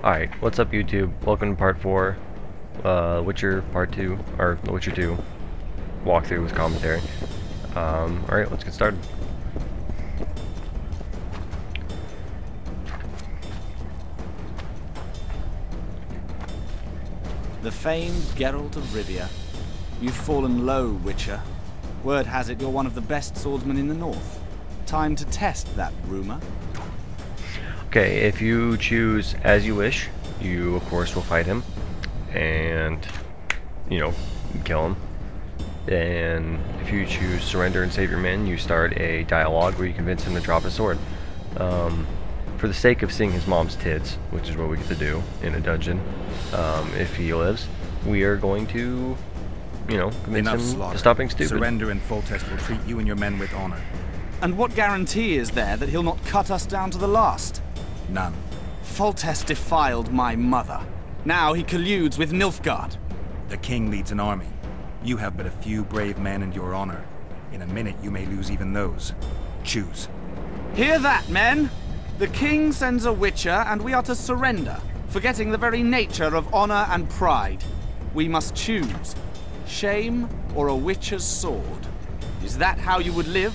Alright, what's up YouTube? Welcome to part 4, Witcher part 2, or The Witcher 2 walkthrough with commentary. Alright, let's get started. The famed Geralt of Rivia. You've fallen low, Witcher. Word has it you're one of the best swordsmen in the north. Time to test that rumor. Okay, if you choose as you wish, you of course will fight him and, you know, kill him. And if you choose surrender and save your men, you start a dialogue where you convince him to drop his sword. For the sake of seeing his mom's tits, which is what we get to do in a dungeon, if he lives, we are going to, you know, convince him to stop being stupid. Surrender and Foltest will treat you and your men with honor. And what guarantee is there that he'll not cut us down to the last? None. Foltest defiled my mother. Now he colludes with Nilfgaard. The king leads an army. You have but a few brave men and your honor. In a minute you may lose even those. Choose. Hear that, men? The king sends a witcher and we are to surrender, forgetting the very nature of honor and pride. We must choose. Shame or a witcher's sword. Is that how you would live?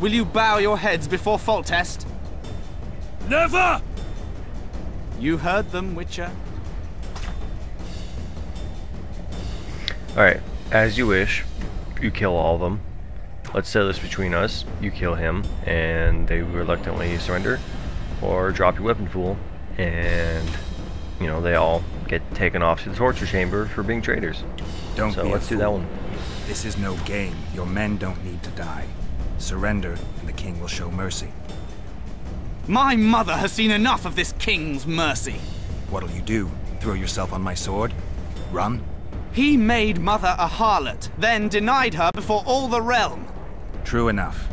Will you bow your heads before Foltest? Never! You heard them, Witcher. Alright, as you wish, you kill all of them. Let's settle this between us. You kill him, and they reluctantly surrender. Or drop your weapon, fool. And, you know, they all get taken off to the torture chamber for being traitors. Don't so be let's a do fool. that one. This is no game. Your men don't need to die. Surrender, and the king will show mercy. My mother has seen enough of this king's mercy. What'll you do? Throw yourself on my sword? Run? He made mother a harlot, then denied her before all the realm. True enough.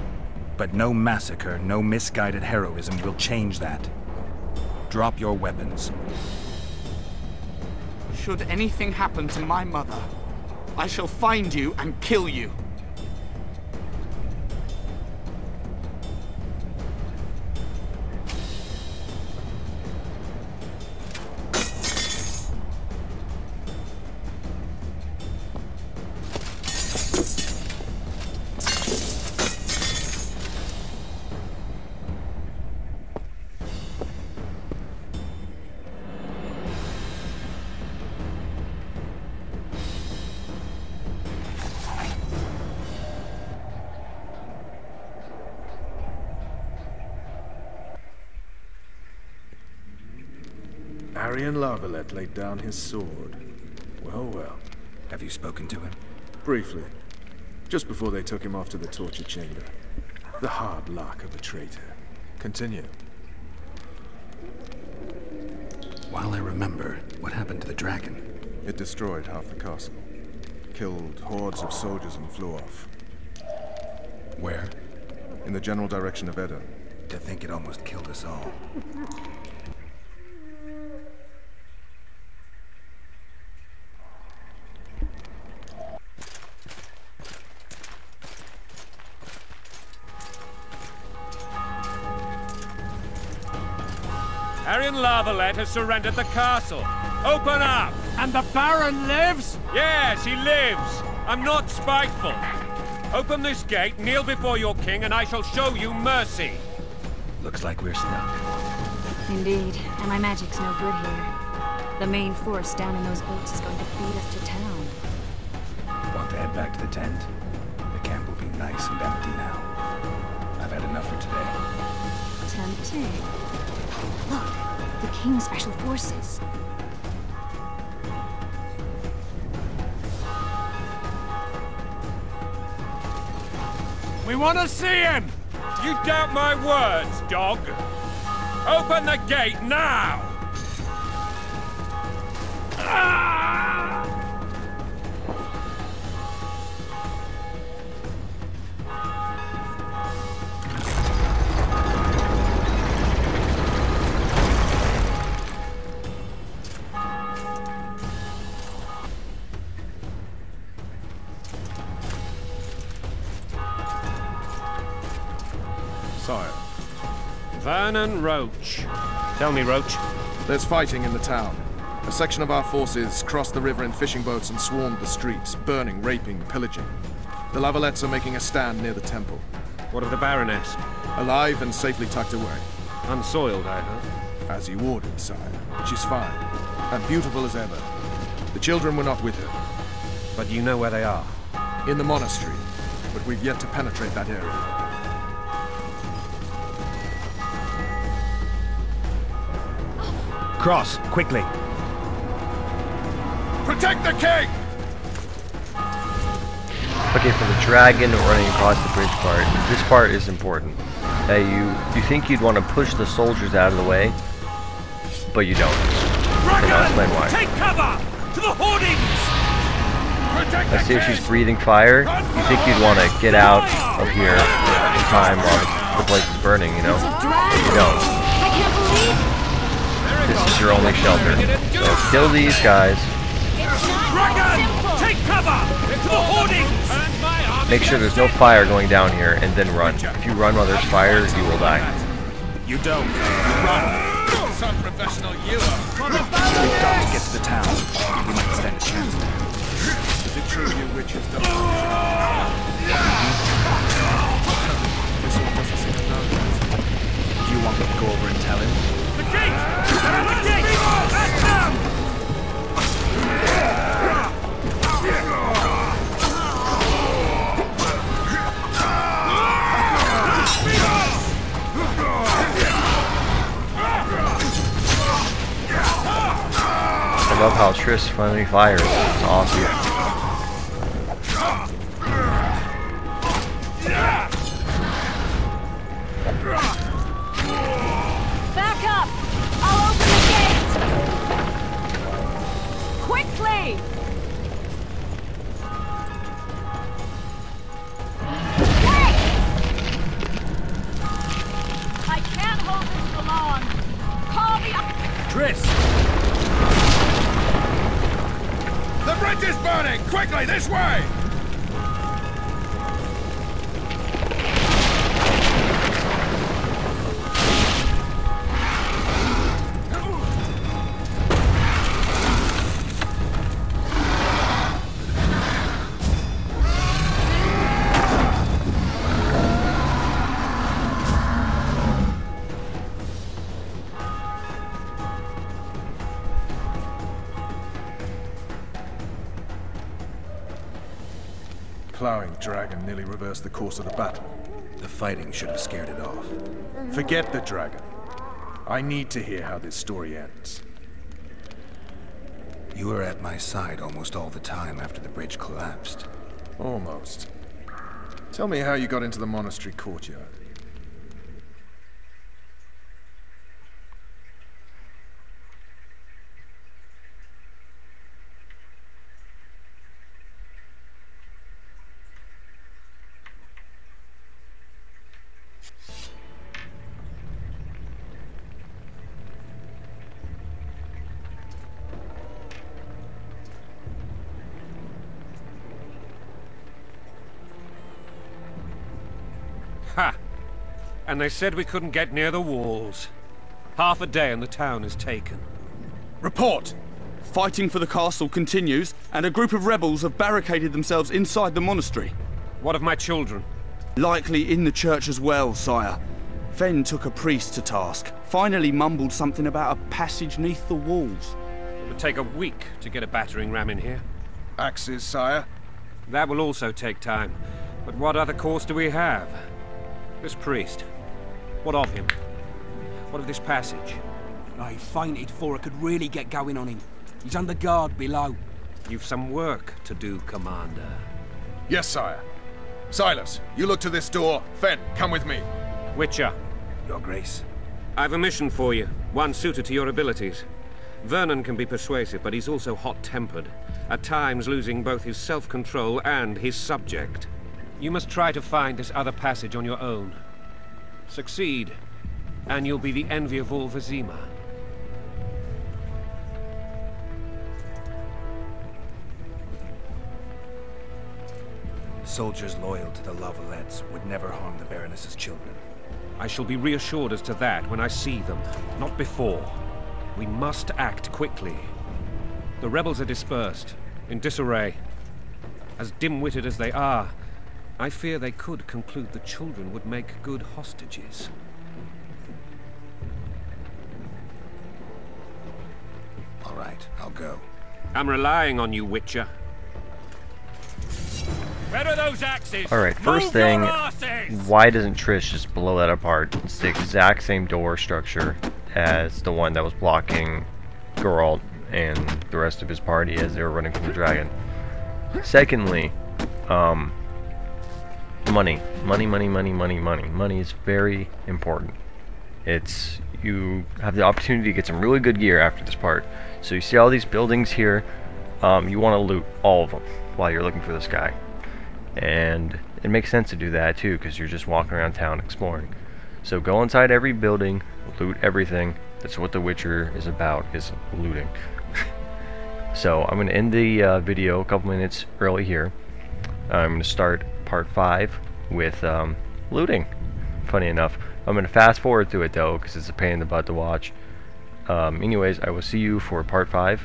But no massacre, no misguided heroism will change that. Drop your weapons. Should anything happen to my mother, I shall find you and kill you. Ayran La'velette laid down his sword. Well, well. Have you spoken to him? Briefly. Just before they took him off to the torture chamber. The hard luck of a traitor. Continue. While I remember, what happened to the dragon? It destroyed half the castle. Killed hordes of soldiers and flew off. Where? In the general direction of Edda. To think it almost killed us all. Ayran La'velette has surrendered the castle. Open up! And the Baron lives? Yes, he lives. I'm not spiteful. Open this gate, kneel before your king, and I shall show you mercy. Looks like we're stuck. Indeed, and my magic's no good here. The main force down in those boats is going to feed us to town. Want to head back to the tent? The camp will be nice and empty now. I've had enough for today. Tempting. Look, the King's Special Forces. We want to see him! You doubt my words, dog? Open the gate now! Sire, Vernon Roach. Tell me, Roach, There's fighting in the town. A section of our forces crossed the river in fishing boats and swarmed the streets, burning, raping, pillaging. The La'velettes are making a stand near the temple. What of the Baroness? Alive and safely tucked away. Unsoiled, I heard. As you ordered, sire. She's fine. And beautiful as ever. The children were not with her. But you know where they are? In the monastery. But we've yet to penetrate that area. Cross, quickly. Protect the king! Okay, for the dragon running across the bridge part, this part is important. You think you'd want to push the soldiers out of the way, but you don't. And I'll explain why. Take cover! To the hoardings! Let's see if she's breathing fire. You think you'd want to get out of here in time while the place is burning, you know? But you don't. I can't believe This is your only shelter. So kill these guys. Dragon! Take cover! To the hoardings! Make sure there's no fire going down here, and then run. If you run while there's fire, you will die. You don't. Run. Some professional you are. We've got to get to the town. We might stand a chance there. Is it true you witches don't? This one doesn't seem to know that. Do you want me to go over and tell him? The gate! The gate! That's them! I love how Triss finally fires. It's awesome. Back up! I'll open the gate! Quickly! Wait! I can't hold this for long. Call the... Triss! The bridge is burning! Quickly, this way! Plowing dragon nearly reversed the course of the battle. The fighting should have scared it off. Forget the dragon. I need to hear how this story ends. You were at my side almost all the time after the bridge collapsed. Almost. Tell me how you got into the monastery courtyard. Ha! And they said we couldn't get near the walls. Half a day and the town is taken. Report! Fighting for the castle continues, and a group of rebels have barricaded themselves inside the monastery. What of my children? Likely in the church as well, sire. Fen took a priest to task. Finally mumbled something about a passage neath the walls. It would take a week to get a battering ram in here. Axes, sire. That will also take time. But what other course do we have? This priest. What of him? What of this passage? I fainted before I could really get going on him. He's under guard below. You've some work to do, Commander. Yes, sire. Silas, you look to this door. Fen, come with me. Witcher, Your Grace. I've a mission for you, one suited to your abilities. Vernon can be persuasive, but he's also hot-tempered, at times losing both his self-control and his subject. You must try to find this other passage on your own. Succeed, and you'll be the envy of all Vizima. Soldiers loyal to the La'velettes would never harm the Baroness's children. I shall be reassured as to that when I see them, not before. We must act quickly. The rebels are dispersed, in disarray. As dim-witted as they are, I fear they could conclude the children would make good hostages. All right, I'll go. I'm relying on you, Witcher. Where are those axes? Alright, first Move thing, your asses! why doesn't Trish just blow that apart? It's the exact same door structure as the one that was blocking Geralt and the rest of his party as they were running from the dragon. Secondly, money. Money is very important. You have the opportunity to get some really good gear after this part. So you see all these buildings here, you want to loot all of them while you're looking for this guy. And it makes sense to do that too, because you're just walking around town exploring. So go inside every building, loot everything. That's what The Witcher is about, is looting. So I'm going to end the video a couple minutes early here. I'm going to start part 5 with looting. Funny enough, I'm going to fast forward through it though, because it's a pain in the butt to watch. Anyways, I will see you for part 5.